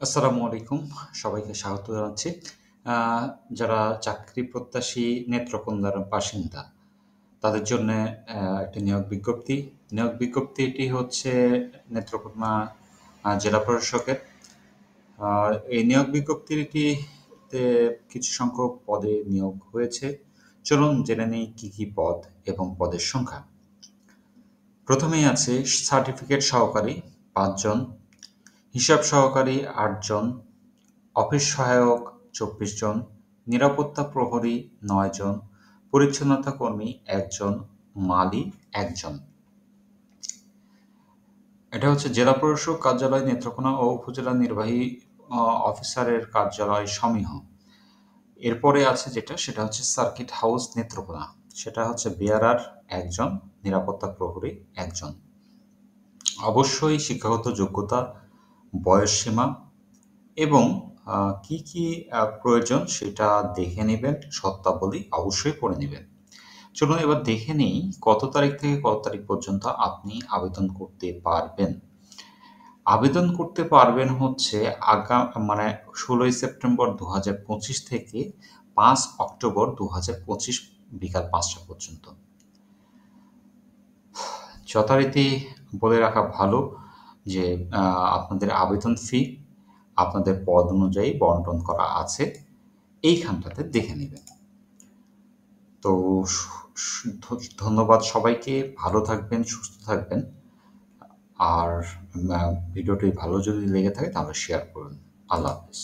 আসসালামু আলাইকুম। সবাইকে স্বাগত জানাচ্ছি। আ যারা চাকরি প্রত্যাশী নেত্রকোনার বাসিন্দা, তাদের জন্যে একটি নিয়োগ বিজ্ঞপ্তি। নিয়োগ বিজ্ঞপ্তিটি হচ্ছে নেত্রকোনা জেলা প্রশাসকের। আ এই নিয়োগ বিজ্ঞপ্তিটিতে কিছু সংখ্যক পদে নিয়োগ হয়েছে। চলুন জেনে নেই কী, কী পদ এবং পদের সংখ্যা। প্রথমেই আছে সার্টিফিকেট সহকারী ৫ জন, হিসাব সহকারী ৮ জন, অফিস সহায়ক ২৪ জন, নিরাপত্তা প্রহরী ৯ জন, পরিচ্ছন্নতা কর্মী ১ জন, মালি ১ জন। এটা হচ্ছে জেলা প্রশাসক কার্যালয় নেত্রকোনা ও উপজেলা নির্বাহী অফিসারের কার্যালয় সমীহ। এরপরে আছে সেটা হচ্ছে সার্কিট হাউস নেত্রকোনা। সেটা হচ্ছে বেয়ারার ১ জন, নিরাপত্তা প্রহরী ১ জন। অবশ্যই শিক্ষাগত যোগ্যতা, বয়সসীমা এবং কি, কি প্রয়োজন সেটা দেখে নিবেন। শর্তাবলী অবশ্যই পড়ে নিবেন। চলুন এবার দেখে নেই কত তারিখ থেকে কত তারিখ পর্যন্ত আপনি আবেদন করতে পারবেন। আবেদন করতে পারবেন হচ্ছে মানে ১৬ই সেপ্টেম্বর ২০২৫ থেকে ৫ অক্টোবর ২০২৫ বিকাল ৫টা পর্যন্ত। যথারীতি বলে রাখা ভালো যে আপনাদের আবেদন ফি আপনাদের পদ অনুযায়ী বন্টন করা আছে। এইখানটাতে দেখে নিবেন। তো সু সু ধ ধন্যবাদ সবাইকে। ভালো থাকবেন, সুস্থ থাকবেন। আর ভিডিওটি ভালো যদি লেগে থাকে তাহলে শেয়ার করুন। আল্লাহ হাফেজ।